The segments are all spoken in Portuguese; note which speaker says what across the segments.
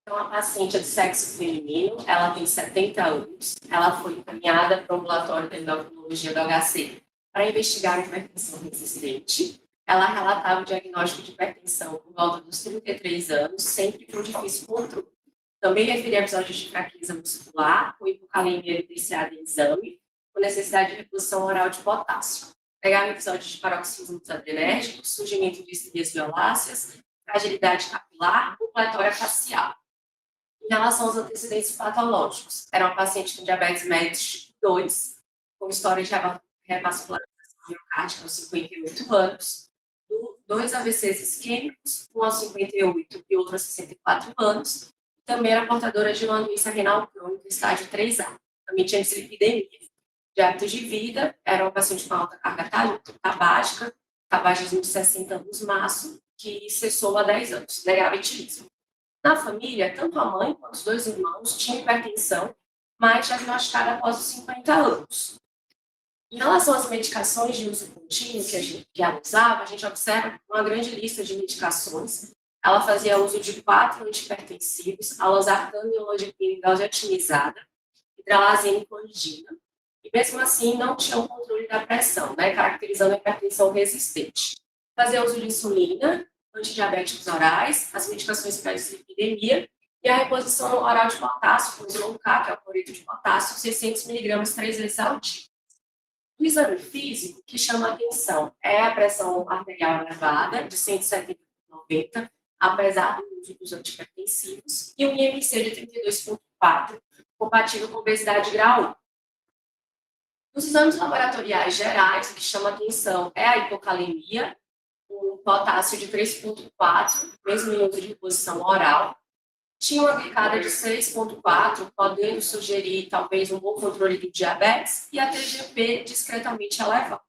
Speaker 1: Então, a paciente é de sexo feminino, ela tem 70 anos, ela foi encaminhada para o ambulatório de endocrinologia do HC para investigar a hipertensão resistente. Ela relatava o diagnóstico de hipertensão por volta dos 33 anos, sempre com difícil controle. Também referia episódios de fraqueza muscular, com hipocalemia evidenciada em exame, com necessidade de reposição oral de potássio. Pegava episódios de paroxismos adrenérgicos, surgimento de estrias violáceas, fragilidade capilar, completória facial. Em relação aos antecedentes patológicos, era uma paciente com diabetes mellitus tipo 2, com história de revascularização miocárdica aos 58 anos, 2 AVCs isquêmicos, um aos 58 e outro aos 64 anos. Também era portadora de uma doença renal crônica, estágio 3A. Também tinha dislipidemia. De hábitos de vida, era uma paciente com alta carga tabágica, tabagismo de 60 anos máximo, que cessou há 10 anos, negava etilismo. Na família, tanto a mãe quanto os 2 irmãos tinham hipertensão, mas diagnosticada após os 50 anos. Em relação às medicações de uso contínuo que ela usava, a gente observa uma grande lista de medicações. Ela fazia uso de 4 antihipertensivos, alosartano, nilodipina em dose otimizada, hidralazina e clonidina. E mesmo assim, não tinha um controle da pressão, né, caracterizando a hipertensão resistente. Fazia uso de insulina, antidiabéticos orais, as medicações para dislipidemia e a reposição oral de potássio, com Zolcar, que é o cloreto de potássio, 600 mg 3 vezes ao dia. O exame físico que chama a atenção é a pressão arterial elevada, de 170 por 90, apesar do uso dos antihipertensivos, e um IMC de 32,4, compatível com obesidade grau 1. Nos exames laboratoriais gerais, o que chama a atenção é a hipocalemia, um potássio de 3,4, mesmo em uso de reposição oral. Tinha uma glicada de 6,4, podendo sugerir talvez um bom controle do diabetes, e a TGP discretamente elevada.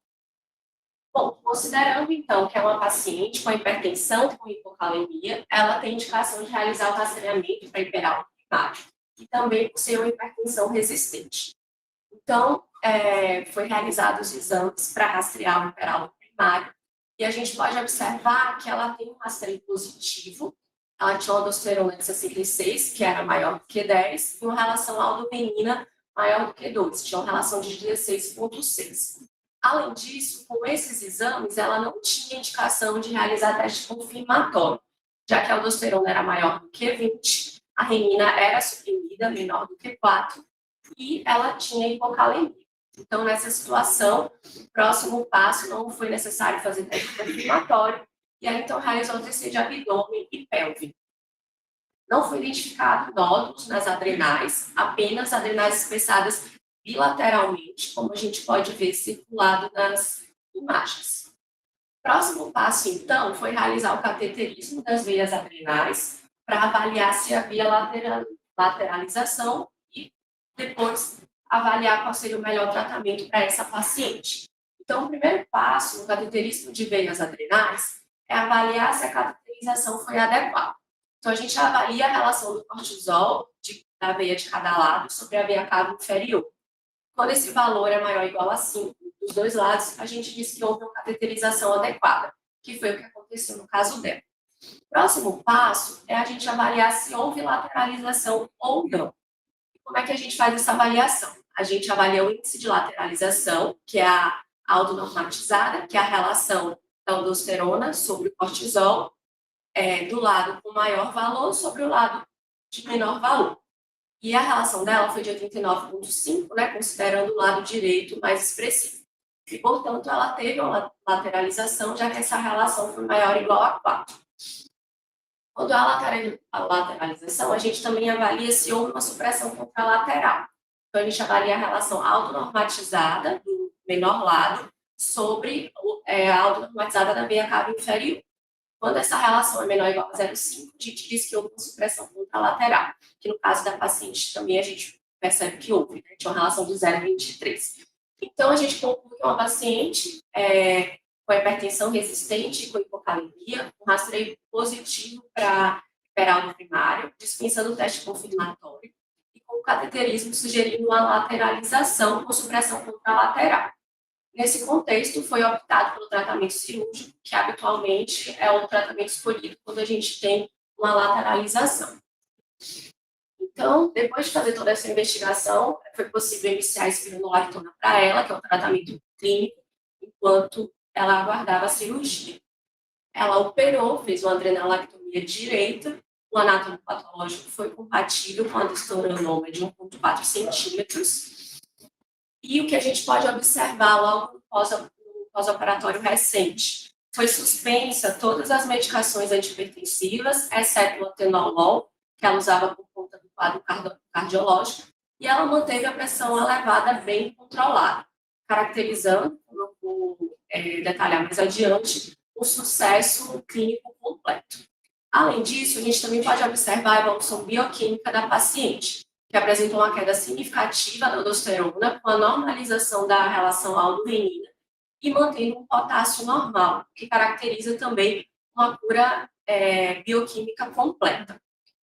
Speaker 1: Bom, considerando então que é uma paciente com hipertensão com hipocalemia, ela tem indicação de realizar o rastreamento para hiperálcool primário, e também por ser uma hipertensão resistente. Então, foi realizados os exames para rastrear o hiperálcool primário, e a gente pode observar que ela tem um rastreio positivo. Ela tinha uma aldosterona de 66, que era maior do que 10, e uma relação aldomenina maior do que 2, tinha uma relação de 16,6. Além disso, com esses exames, ela não tinha indicação de realizar teste confirmatório, já que a aldosterona era maior do que 20, a renina era suprimida, menor do que 4, e ela tinha hipocalemia. Então, nessa situação, o próximo passo não foi necessário fazer teste confirmatório, e ela então realizou o TC de abdômen e pelve. Não foi identificado nódulos nas adrenais, apenas adrenais espessadas bilateralmente, como a gente pode ver circulado nas imagens. Próximo passo, então, foi realizar o cateterismo das veias adrenais para avaliar se havia lateralização e depois avaliar qual seria o melhor tratamento para essa paciente. Então, o primeiro passo no cateterismo de veias adrenais é avaliar se a cateterização foi adequada. Então, a gente avalia a relação do cortisol da veia de cada lado sobre a veia cava inferior. Quando esse valor é maior ou igual a 5 dos 2 lados, a gente diz que houve uma cateterização adequada, que foi o que aconteceu no caso dela. O próximo passo é a gente avaliar se houve lateralização ou não. como é que a gente faz essa avaliação? A gente avalia o índice de lateralização, que é a aldonormatizada, que é a relação da aldosterona sobre o cortisol, do lado com maior valor sobre o lado de menor valor. E a relação dela foi de 89,5, né, considerando o lado direito mais expressivo. E, portanto, ela teve uma lateralização, já que essa relação foi maior ou igual a 4. Quando há a lateralização, a gente também avalia se houve uma supressão contralateral. Então, a gente avalia a relação autonormatizada do menor lado sobre a autonormatizada da veia cava inferior. Quando essa relação é menor ou igual a 0,5, a gente diz que houve uma supressão contralateral, que no caso da paciente também a gente percebe que houve, né? Tinha uma relação de 0,23. Então, a gente conclui que uma paciente com hipertensão resistente, com hipocalemia, com rastreio positivo para hiperaldo primário, dispensando o teste confirmatório, e com o cateterismo sugerindo uma lateralização com supressão contralateral. Nesse contexto, foi optado pelo tratamento cirúrgico, que habitualmente é o tratamento escolhido quando a gente tem uma lateralização. Então, depois de fazer toda essa investigação, foi possível iniciar a espironolactona para ela, que é o tratamento clínico, enquanto ela aguardava a cirurgia. Ela operou, fez uma adrenalactomia direita, o anátomo patológico foi compatível com a distoranoma de 1,4 centímetros, e o que a gente pode observar logo no pós-operatório recente foi suspensa todas as medicações antihipertensivas, exceto o atenolol, que ela usava por conta do quadro cardiológico, e ela manteve a pressão elevada bem controlada, caracterizando, como eu vou detalhar mais adiante, o sucesso clínico completo. Além disso, a gente também pode observar a evolução bioquímica da paciente, que apresentou uma queda significativa da aldosterona com a normalização da relação aldo-renina e mantendo um potássio normal, que caracteriza também uma cura bioquímica completa.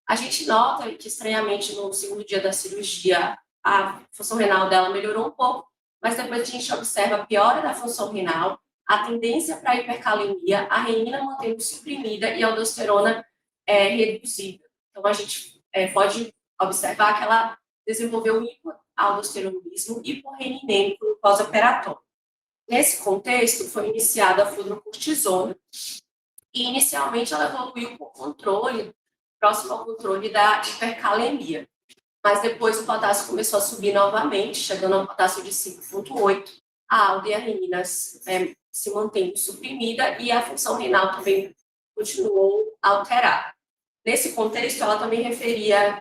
Speaker 1: A gente nota que, estranhamente, no segundo dia da cirurgia, a função renal dela melhorou um pouco, mas depois a gente observa a piora da função renal, a tendência para a hipercalemia, a renina mantendo suprimida e a aldosterona reduzida. Então, a gente pode observar que ela desenvolveu um hipoaldosteronismo hiporreninêmico no pós-operatório. Nesse contexto, foi iniciada a fludrocortisona e, inicialmente, ela evoluiu com controle, próximo ao controle da hipercalemia. Mas depois o potássio começou a subir novamente, chegando a um potássio de 5,8. A aldo e a renina se mantendo suprimida e a função renal também continuou alterada. Nesse contexto, ela também referia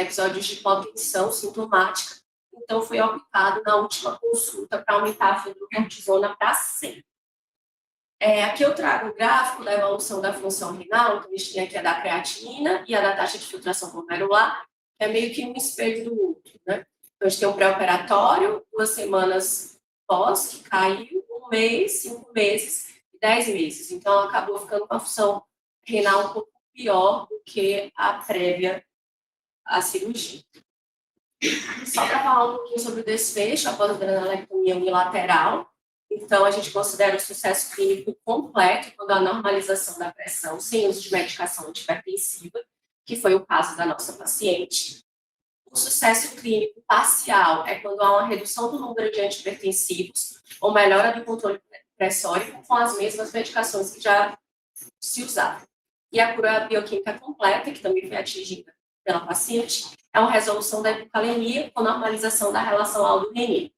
Speaker 1: episódios de hipotensão sintomática, então foi optado na última consulta para aumentar a fludrocortisona para 100. Aqui eu trago o gráfico da evolução da função renal, então a gente tem aqui a da creatinina e a da taxa de filtração glomerular, que é meio que um espelho do outro, né? Então a gente tem um pré-operatório, 2 semanas pós, que caiu, 1 mês, 5 meses e 10 meses. Então ela acabou ficando com a função renal um pouco pior do que a prévia à cirurgia. Só para falar um pouquinho sobre o desfecho após a adrenalectomia unilateral, então a gente considera o sucesso clínico completo quando há normalização da pressão sem uso de medicação antihipertensiva, que foi o caso da nossa paciente. O sucesso clínico parcial é quando há uma redução do número de antihipertensivos ou melhora do controle pressórico com as mesmas medicações que já se usavam. E a cura bioquímica completa, que também foi atingida pela paciente, é uma resolução da hipocalemia com normalização da relação aldo-renina.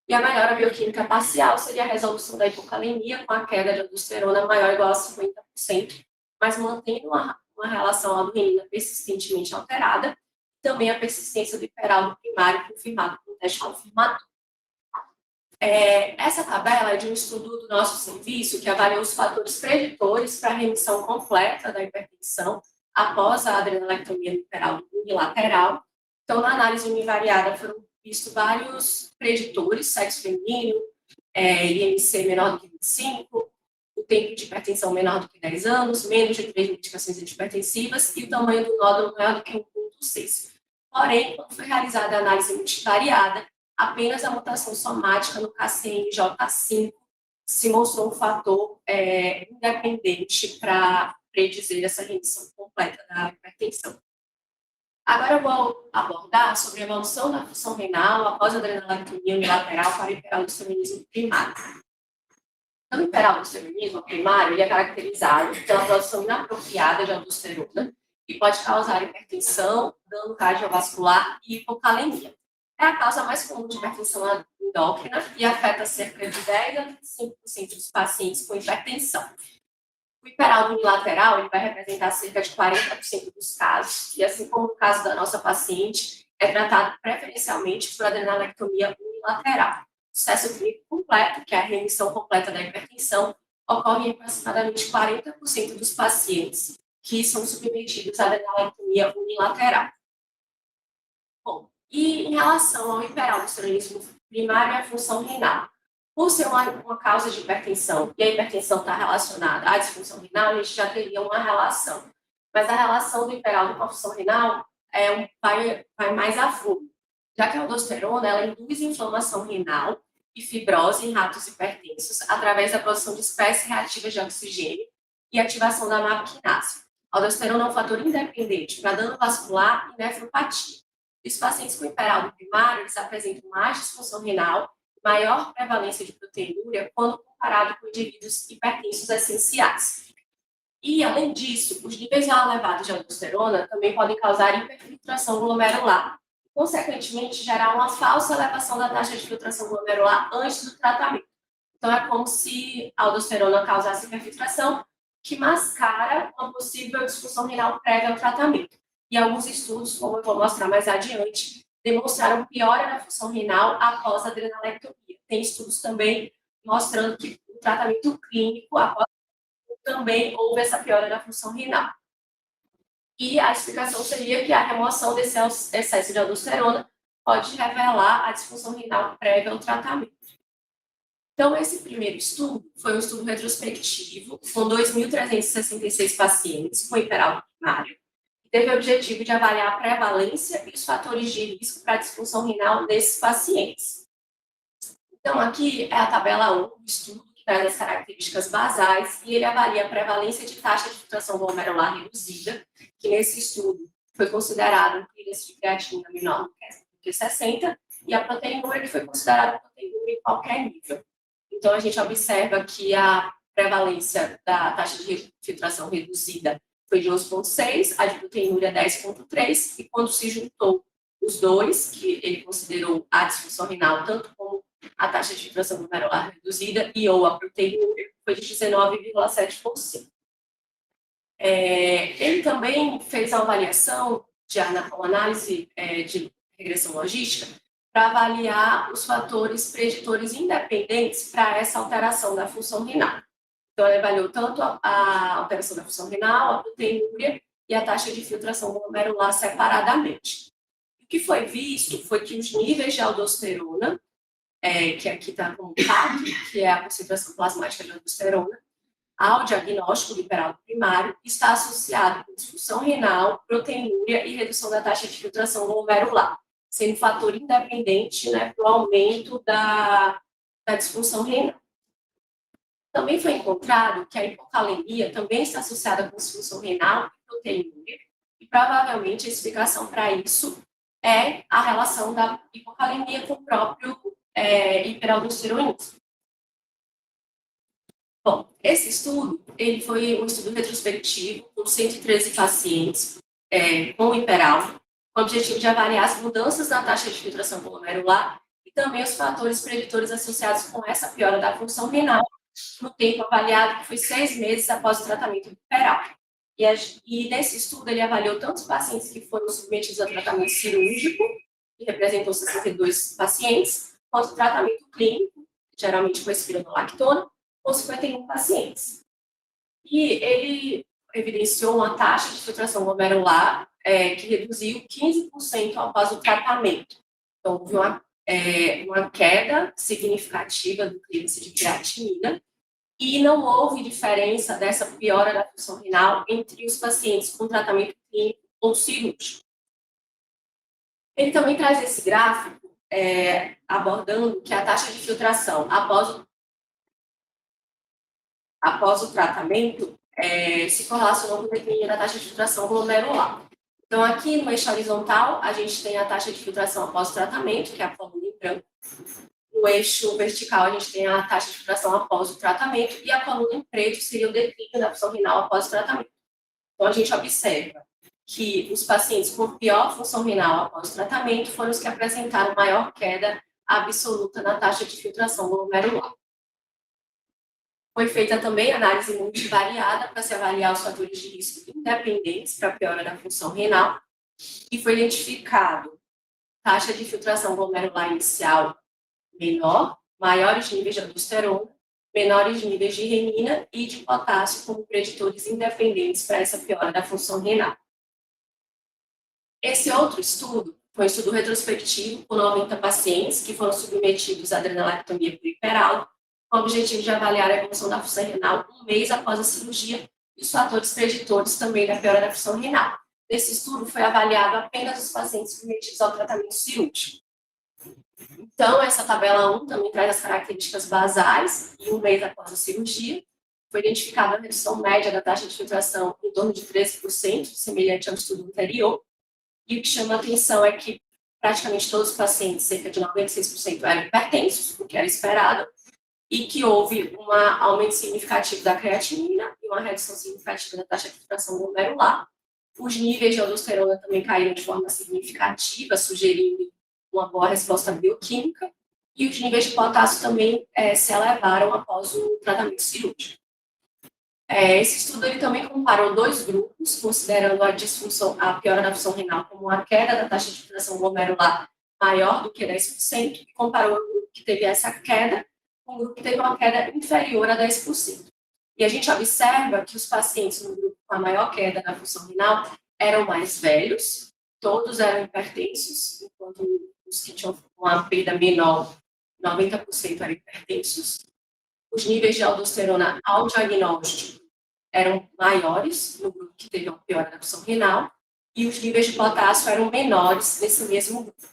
Speaker 1: E a melhora bioquímica parcial seria a resolução da hipocalemia com a queda de aldosterona maior ou igual a 50%, mas mantendo uma relação aldo-renina persistentemente alterada, também a persistência do hiperaldo primário confirmado com o teste confirmatório. Essa tabela é de um estudo do nosso serviço que avaliou os fatores preditores para a remissão completa da hipertensão após a adrenalectomia hiperaldo unilateral. Então, na análise univariada foram vistos vários preditores: sexo feminino, IMC menor do que 25, o tempo de hipertensão menor do que 10 anos, menos de 3 medicações antihipertensivas e o tamanho do nódulo maior do que 1,6. Porém, quando foi realizada a análise multivariada, apenas a mutação somática no KCNJ5 se mostrou um fator independente para predizer essa remissão completa da hipertensão. Agora eu vou abordar sobre a evolução da função renal após a adrenalectomia unilateral para o hiperaldosteronismo primário. Então, o hiperaldosteronismo primário ele é caracterizado pela produção inapropriada de aldosterona e pode causar hipertensão, dano cardiovascular e hipocalemia. É a causa mais comum de hipertensão endócrina e afeta cerca de 10 a 25% dos pacientes com hipertensão. O hiperaldo unilateral ele vai representar cerca de 40% dos casos, e assim como no caso da nossa paciente, é tratado preferencialmente por adrenalectomia unilateral. O sucesso clínico completo, que é a remissão completa da hipertensão, ocorre em aproximadamente 40% dos pacientes que são submetidos à adrenalectomia unilateral. Bom, e em relação ao hiperaldosteronismo primário e a função renal, por ser uma causa de hipertensão e a hipertensão está relacionada à disfunção renal, a gente já teria uma relação. Mas a relação do hiperaldo com a função renal vai mais a fundo, já que a aldosterona ela induz inflamação renal e fibrose em ratos hipertensos através da produção de espécies reativas de oxigênio e ativação da MAP-quinase. A aldosterona é um fator independente para dano vascular e nefropatia. Os pacientes com hiperaldo primário eles apresentam mais disfunção renal, maior prevalência de proteinúria quando comparado com indivíduos hipertensos essenciais. E, além disso, os níveis elevados de aldosterona também podem causar hiperfiltração glomerular, e, consequentemente, gerar uma falsa elevação da taxa de filtração glomerular antes do tratamento. Então, é como se a aldosterona causasse hiperfiltração, que mascara uma possível disfunção renal prévia ao tratamento. E alguns estudos, como eu vou mostrar mais adiante, demonstraram piora na função renal após a adrenalectomia. Tem estudos também mostrando que o tratamento clínico após também houve essa piora na função renal. E a explicação seria que a remoção desse excesso de aldosterona pode revelar a disfunção renal prévia ao tratamento. Então, esse primeiro estudo foi um estudo retrospectivo com 2.366 pacientes com hiperaldo primário, teve o objetivo de avaliar a prevalência e os fatores de risco para a disfunção renal desses pacientes. Então, aqui é a tabela 1 do estudo, que traz as características basais, e ele avalia a prevalência de taxa de filtração glomerular reduzida, que nesse estudo foi considerado um índice de creatinina menor do que 60, e a proteinúria, que foi considerada proteinúria em qualquer nível. Então, a gente observa que a prevalência da taxa de filtração reduzida foi de 11,6, a de proteinúria 10,3, e quando se juntou os dois, que ele considerou a disfunção renal, tanto como a taxa de filtração glomerular reduzida e ou a proteinúria, foi de 19,7%. Ele também fez a avaliação de uma análise de regressão logística para avaliar os fatores preditores independentes para essa alteração da função renal. Então, ele avaliou tanto a alteração da função renal, a proteinúria e a taxa de filtração glomerular separadamente. O que foi visto foi que os níveis de aldosterona, que aqui está como CAD, que é a concentração plasmática de aldosterona, ao diagnóstico do hiperaldo primário, está associado com disfunção renal, proteinúria e redução da taxa de filtração glomerular, sendo fator independente, né, para o aumento da disfunção renal. Também foi encontrado que a hipocalemia também está associada com disfunção renal e proteinúria, e provavelmente a explicação para isso é a relação da hipocalemia com o próprio hiperaldosteronismo. Bom, esse estudo ele foi um estudo retrospectivo com 113 pacientes com hiperaldo, com o objetivo de avaliar as mudanças na taxa de filtração glomerular e também os fatores preditores associados com essa piora da função renal, no tempo avaliado, que foi 6 meses após o tratamento do hiperaldo. E nesse estudo, ele avaliou tanto os pacientes que foram submetidos a tratamento cirúrgico, que representou 62 pacientes, quanto o tratamento clínico, geralmente com espironolactona, com 51 pacientes. E ele evidenciou uma taxa de filtração glomerular que reduziu 15% após o tratamento. Então, houve uma queda significativa do índice de creatinina e não houve diferença dessa piora da função renal entre os pacientes com tratamento clínico ou cirúrgico. Ele também traz esse gráfico abordando que a taxa de filtração após o tratamento se correlacionou com o declínio da taxa de filtração glomerular. Então, aqui no eixo horizontal, a gente tem a taxa de filtração após o tratamento, que é a coluna em branco. No eixo vertical, a gente tem a taxa de filtração após o tratamento, e a coluna em preto seria o declínio da função renal após o tratamento. Então, a gente observa que os pacientes com pior função renal após o tratamento foram os que apresentaram maior queda absoluta na taxa de filtração glomerular. Foi feita também análise multivariada para se avaliar os fatores de risco independentes para a piora da função renal e foi identificado taxa de filtração glomerular inicial menor, maiores níveis de aldosterona, menores níveis de renina e de potássio como preditores independentes para essa piora da função renal. Esse outro estudo foi um estudo retrospectivo com 90 pacientes que foram submetidos à adrenalectomia periferal, com o objetivo de avaliar a evolução da função renal um mês após a cirurgia e os fatores preditores também da piora da função renal. Nesse estudo foi avaliado apenas os pacientes submetidos ao tratamento cirúrgico. Então, essa tabela 1 também traz as características basais e um mês após a cirurgia. Foi identificada a redução média da taxa de filtração em torno de 13%, semelhante ao estudo anterior. E o que chama a atenção é que praticamente todos os pacientes, cerca de 96%, eram hipertensos, o que era esperado, e que houve um aumento significativo da creatinina e uma redução significativa da taxa de filtração glomerular. Os níveis de aldosterona também caíram de forma significativa, sugerindo uma boa resposta bioquímica, e os níveis de potássio também se elevaram após o tratamento cirúrgico. Esse estudo ele também comparou dois grupos, considerando a piora da função renal como uma queda da taxa de filtração glomerular maior do que 10%, e comparou o grupo que teve essa queda com o grupo que teve uma queda inferior a 10%. E a gente observa que os pacientes no grupo com a maior queda da função renal eram mais velhos, todos eram hipertensos, enquanto os que tinham uma perda menor, 90% eram hipertensos. Os níveis de aldosterona ao diagnóstico eram maiores no grupo que teve uma piora da função renal e os níveis de potássio eram menores nesse mesmo grupo.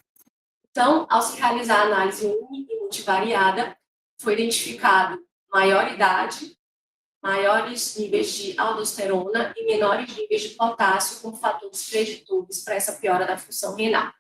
Speaker 1: Então, ao se realizar a análise única e multivariada, foi identificado maior idade, maiores níveis de aldosterona e menores níveis de potássio como fatores preditores para essa piora da função renal.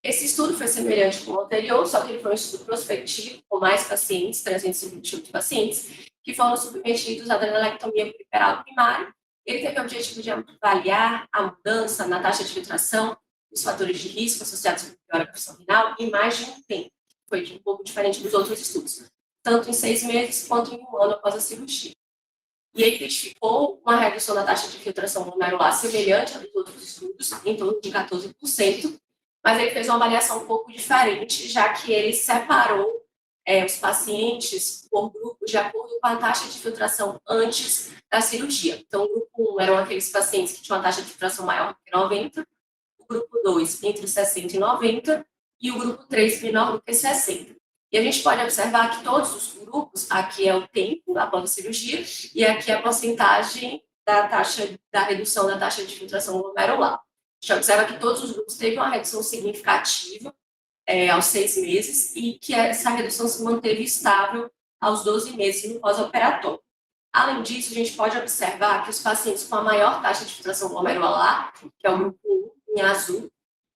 Speaker 1: Esse estudo foi semelhante com o anterior, só que ele foi um estudo prospectivo, com mais pacientes, 328 pacientes, que foram submetidos à adrenalectomia periferal primária. Ele teve o objetivo de avaliar a mudança na taxa de filtração, os fatores de risco associados com a piora da função renal em mais de um tempo. Foi um pouco diferente dos outros estudos, tanto em 6 meses quanto em 1 ano após a cirurgia. E ele identificou uma redução da taxa de filtração glomerular semelhante à dos outros estudos, em torno de 14%, mas ele fez uma avaliação um pouco diferente, já que ele separou os pacientes por grupos de acordo com a taxa de filtração antes da cirurgia. Então, o grupo 1 eram aqueles pacientes que tinham uma taxa de filtração maior do que 90, o grupo 2 entre 60 e 90, e o grupo 3 menor do que 60. E a gente pode observar que todos os grupos, aqui é o tempo após a cirurgia, e aqui é a porcentagem da redução da taxa de filtração glomerular. A gente observa que todos os grupos teve uma redução significativa aos 6 meses e que essa redução se manteve estável aos 12 meses no pós-operatório. Além disso, a gente pode observar que os pacientes com a maior taxa de filtração glomerular, que é o grupo 1, em azul,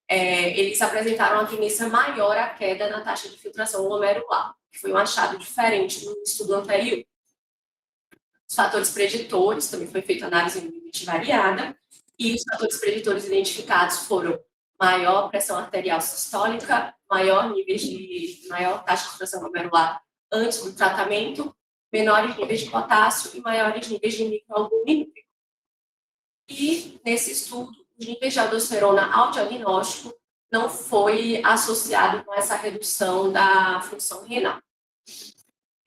Speaker 1: eles apresentaram uma tendência maior à queda na taxa de filtração glomerular, que foi um achado diferente no estudo anterior. Os fatores preditores, também foi feita análise multivariada, e os fatores preditores identificados foram maior pressão arterial sistólica, maior taxa de filtração glomerular antes do tratamento, menores níveis de potássio e maiores níveis de microalbuminúrico. E, nesse estudo, os níveis de aldosterona ao diagnóstico não foi associado com essa redução da função renal.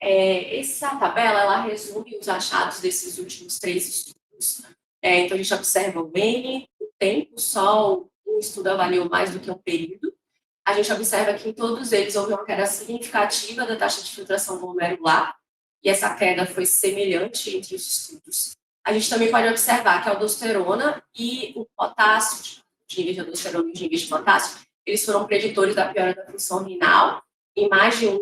Speaker 1: Essa tabela, ela resume os achados desses últimos 3 estudos. Então, a gente observa o N, o tempo, só um estudo avaliou mais do que um período. A gente observa que em todos eles houve uma queda significativa da taxa de filtração glomerular, e essa queda foi semelhante entre os estudos. A gente também pode observar que a aldosterona e o potássio, os níveis de aldosterona e os níveis de potássio, eles foram preditores da piora da função renal em mais de um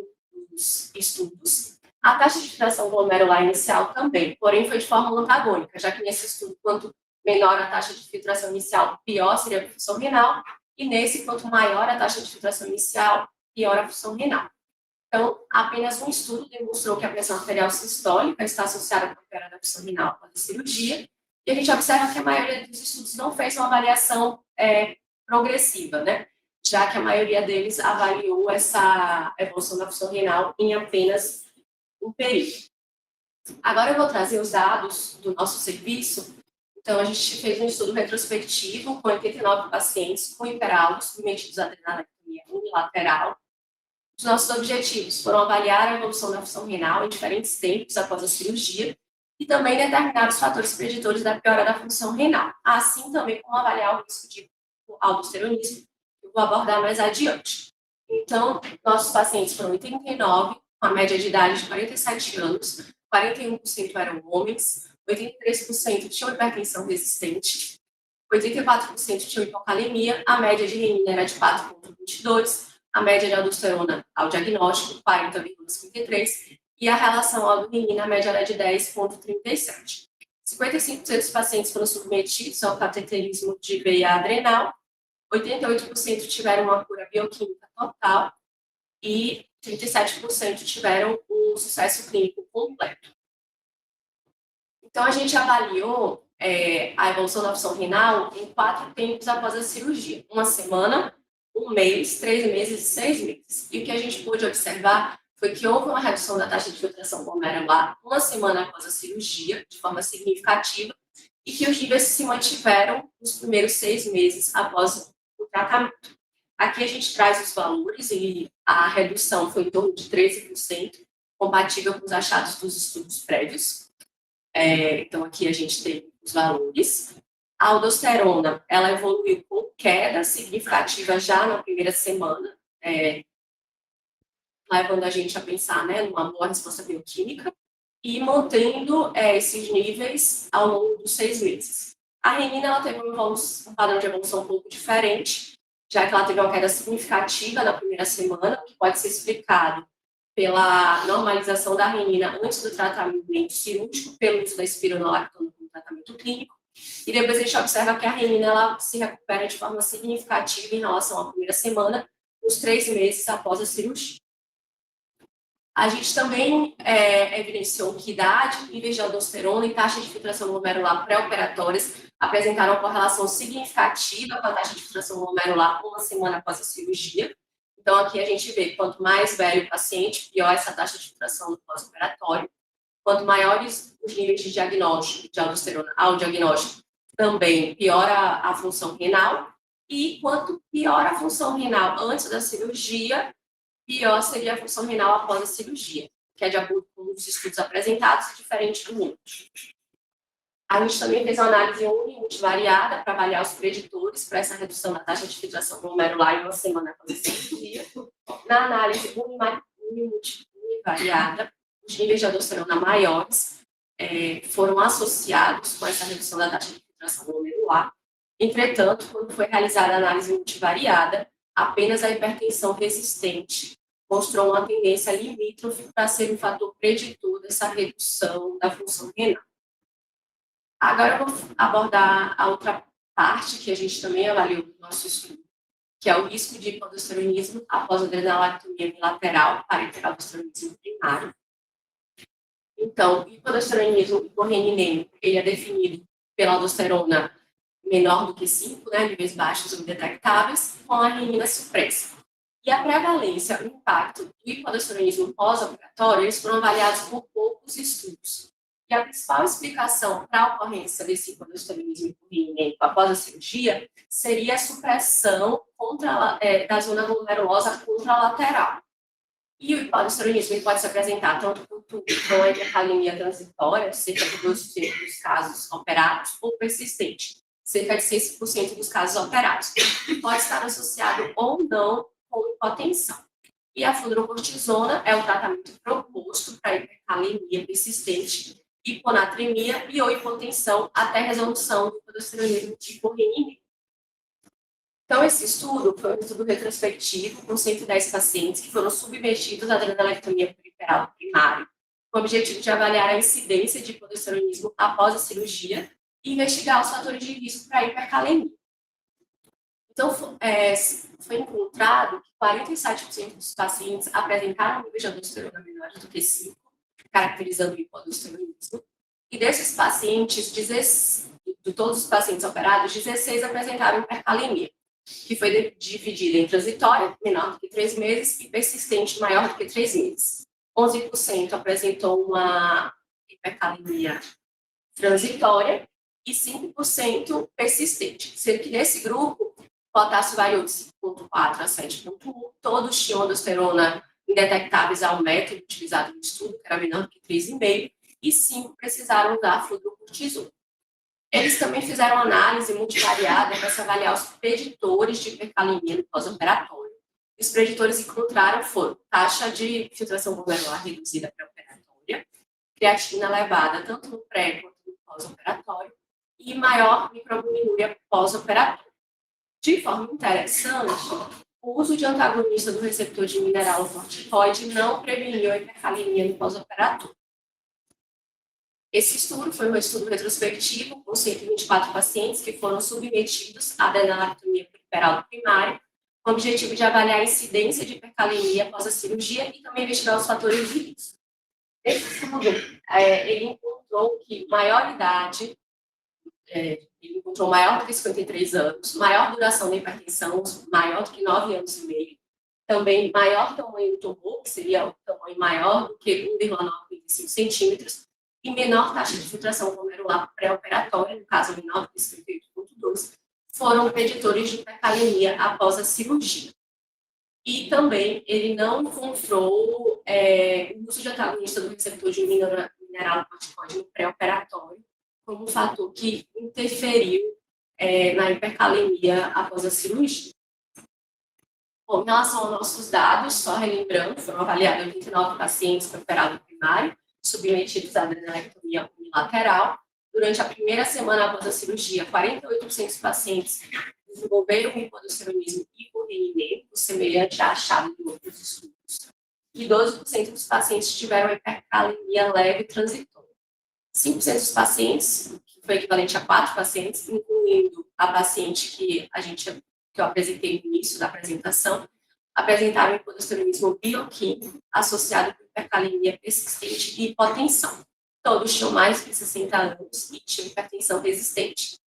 Speaker 1: dos estudos. A taxa de filtração glomerular inicial também, porém foi de forma antagônica, já que nesse estudo, quanto menor a taxa de filtração inicial, pior seria a função renal, e nesse, quanto maior a taxa de filtração inicial, pior a função renal. Então, apenas um estudo demonstrou que a pressão arterial sistólica está associada com a piora da função renal após a cirurgia, e a gente observa que a maioria dos estudos não fez uma avaliação progressiva, né? Já que a maioria deles avaliou essa evolução da função renal em apenas um período. Agora eu vou trazer os dados do nosso serviço. Então, a gente fez um estudo retrospectivo com 89 pacientes com hiperálogos submetidos à adrenalectomia unilateral. Os nossos objetivos foram avaliar a evolução da função renal em diferentes tempos após a cirurgia e também determinar os fatores preditores da piora da função renal, assim também como avaliar o risco de aldosteronismo, que eu vou abordar mais adiante. Então, nossos pacientes foram 89, com a média de idade de 47 anos, 41% eram homens, 83% tinham hipertensão resistente, 84% tinham hipocalemia, a média de renina era de 4,22, a média de aldosterona ao diagnóstico, 40,53, e a relação aldo-renina, a média era de 10,37. 55% dos pacientes foram submetidos ao cateterismo de veia adrenal, 88% tiveram uma cura bioquímica total e 37% tiveram um sucesso clínico completo. Então, a gente avaliou a evolução da função renal em 4 tempos após a cirurgia. 1 semana, 1 mês, 3 meses e 6 meses. E o que a gente pôde observar foi que houve uma redução da taxa de filtração glomerular 1 semana após a cirurgia, de forma significativa, e que os níveis se mantiveram nos primeiros 6 meses após o tratamento. Aqui a gente traz os valores e a redução foi em torno de 13%, compatível com os achados dos estudos prévios. Então, aqui a gente tem os valores. A aldosterona, ela evoluiu com queda significativa já na primeira semana, levando a gente a pensar, né, numa boa resposta bioquímica e mantendo esses níveis ao longo dos 6 meses. A renina, ela teve um padrão de evolução um pouco diferente, já que ela teve uma queda significativa na primeira semana, que pode ser explicado pela normalização da renina antes do tratamento cirúrgico, pelo uso da espironolactona como tratamento clínico, e depois a gente observa que a renina ela se recupera de forma significativa em relação à primeira semana, nos 3 meses após a cirurgia. A gente também evidenciou que idade, níveis de aldosterona e taxa de filtração glomerular pré-operatórias apresentaram uma correlação significativa com a taxa de filtração glomerular 1 semana após a cirurgia. Então, aqui a gente vê que quanto mais velho o paciente, pior essa taxa de filtração no pós-operatório. Quanto maiores os níveis de diagnóstico de aldosterona ao diagnóstico, também piora a função renal. E quanto pior a função renal antes da cirurgia, pior seria a função renal após a cirurgia, que é de acordo com os estudos apresentados, diferente do outro. A gente também fez uma análise univariada para avaliar os preditores para essa redução da taxa de filtração glomerular em 1 semana após a cirurgia. Na análise univariada, os níveis de aldosterona maiores foram associados com essa redução da taxa de filtração glomerular. Entretanto, quando foi realizada a análise multivariada, apenas a hipertensão resistente mostrou uma tendência limítrofe para ser um fator preditor dessa redução da função renal. Agora eu vou abordar a outra parte que a gente também avaliou no nosso estudo, que é o risco de hipoaldosteronismo após a adrenalactomia bilateral para hiperaldosteronismo primário. Então, o hipoaldosteronismo hiporreninêmico, ele é definido pela aldosterona menor do que 5, né, níveis baixos ou indetectáveis, com a renina supressa. E a prevalência, o impacto do hipoaldosteronismo pós-operatório, eles foram avaliados por poucos estudos. E a principal explicação para a ocorrência desse hipoaldosteronismo hiporreninêmico após a cirurgia seria a supressão da zona glomerulosa contralateral. E o hipoaldosteronismo pode se apresentar tanto com a hipercalemia transitória, cerca de 2% dos casos operados, ou persistente, cerca de 6% dos casos operados, e pode estar associado ou não com hipotensão. E a fludrocortisona é o tratamento proposto para hipercalemia persistente, hiponatremia e ou hipotensão até resolução do hipoaldosteronismo hiporreninêmico. Então, esse estudo foi um estudo retrospectivo com 110 pacientes que foram submetidos à adrenalectomia periferal primária, com o objetivo de avaliar a incidência de hipoaldosteronismo após a cirurgia e investigar os fatores de risco para hipercalemia. Então, foi encontrado que 47% dos pacientes apresentaram níveis de aldosterona menores do que 5, caracterizando o hipoaldosteronismo. E desses pacientes, de todos os pacientes operados, 16 apresentaram hipercalemia, que foi dividida em transitória, menor do que 3 meses, e persistente, maior do que 3 meses. 11% apresentou uma hipercalemia transitória e 5% persistente, sendo que nesse grupo, o potássio variou de 5,4 a 7,1, todos tinham aldosterona indetectáveis ao método utilizado no estudo, que era menor do que 3,5, e 5 precisaram usar fluorocortisona. Eles também fizeram análise multivariada para se avaliar os preditores de hipercalemia no pós-operatório. Os preditores que encontraram foram taxa de filtração glomerular reduzida pré-operatória, creatina elevada tanto no pré quanto no pós-operatório e maior microalbuminúria pós-operatório. De forma interessante, o uso de antagonista do receptor de mineralocorticoide não preveniu a hipercalemia no pós-operatório. Esse estudo foi um estudo retrospectivo com 124 pacientes que foram submetidos à adrenalectomia periferal primária, com o objetivo de avaliar a incidência de hipercalemia após a cirurgia e também investigar os fatores de risco. Esse estudo, ele encontrou que ele encontrou maior do que 53 anos, maior duração da hipertensão, maior do que 9 anos e meio, também maior tamanho do tumor, que seria o tamanho maior do que 1,95 centímetros, e menor taxa de filtração glomerular pré-operatória, no caso menor do que 58,2, foram preditores de hipercalemia após a cirurgia. E também ele não encontrou o uso de antagonista do receptor de mineralocorticoide no pré-operatório como um fator que interferiu na hipercalemia após a cirurgia. Bom, em relação aos nossos dados, só relembrando, foram avaliados 89 pacientes com operado primário, submetidos à adrenalectomia unilateral. Durante a primeira semana após a cirurgia, 48% dos pacientes desenvolveram hipoaldosteronismo hiporrenimêmico, semelhante à achado de outros estudos. E 12% dos pacientes tiveram hipercalemia leve transitória. 5% dos pacientes, que foi equivalente a 4 pacientes, incluindo a paciente que eu apresentei no início da apresentação, apresentaram hipoaldosteronismo bioquímico associado com hipercalemia persistente e hipotensão. Todos tinham mais de 60 anos e tinham hipertensão resistente,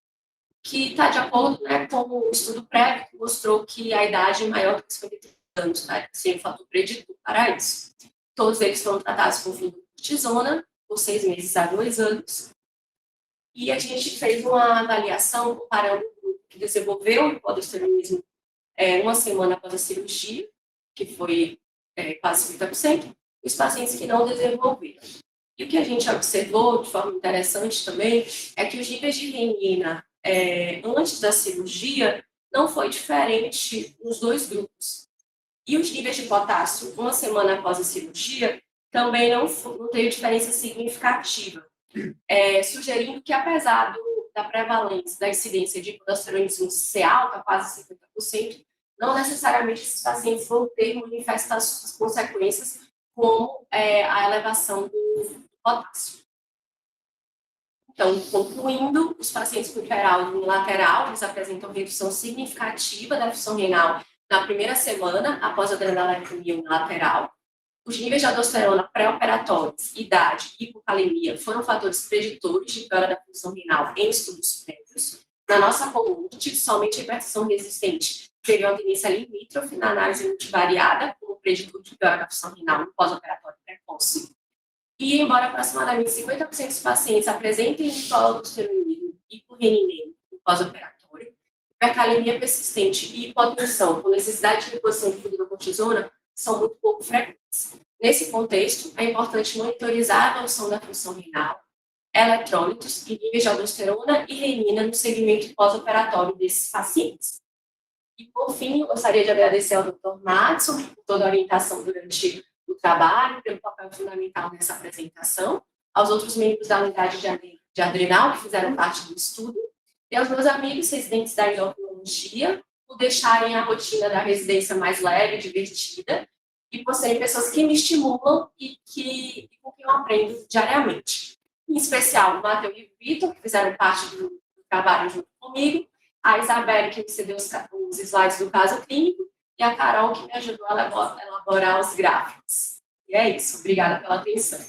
Speaker 1: que está de acordo, com o estudo prévio que mostrou que a idade é maior do que 53 anos, sem um fator preditor para isso. Todos eles foram tratados com fluorocortisona por 6 meses a 2 anos. E a gente fez uma avaliação comparando o grupo que desenvolveu o hipoaldosteronismo uma semana após a cirurgia, que foi quase 50%, e os pacientes que não desenvolveram. E o que a gente observou, de forma interessante também, é que os níveis de renina antes da cirurgia não foi diferente nos dois grupos. E os níveis de potássio, uma semana após a cirurgia, também não teve diferença significativa, sugerindo que, apesar da prevalência, da incidência de hipoaldosteronismo ser alta, quase 50%, não necessariamente esses pacientes vão ter manifestações, consequências, como a elevação do potássio. Então, concluindo, os pacientes com hiperáldo unilateral, eles apresentam redução significativa da função renal na primeira semana após a adrenalectomia unilateral. Os níveis de aldosterona pré-operatórios, idade e hipocalemia foram fatores preditores de piora da função renal em estudos prévios. Na nossa comunidade, somente a hipertensão resistente teve uma tendência limítrofe na análise multivariada como preditor de piora da função renal no pós-operatório precoce. E, embora aproximadamente 50% dos pacientes apresentem hipoaldosteronismo e hiporrenimia no pós-operatório, hipercalemia persistente e hipotensão com necessidade de reposição de fluorocortisona são muito pouco frequentes. Nesse contexto, é importante monitorizar a evolução da função renal, eletrôlitos e níveis de aldosterona e renina no segmento pós-operatório desses pacientes. E, por fim, eu gostaria de agradecer ao Dr. Madison por toda a orientação durante o trabalho, pelo papel fundamental nessa apresentação, aos outros membros da unidade de adrenal que fizeram parte do estudo, e aos meus amigos residentes da endocrinologia, por deixarem a rotina da residência mais leve e divertida, e por serem pessoas que me estimulam e com quem eu aprendo diariamente. em especial o Matheus e o Vitor, que fizeram parte do trabalho junto comigo, a Isabelle, que me cedeu os slides do caso clínico, e a Carol, que me ajudou a elaborar os gráficos. E é isso. Obrigada pela atenção.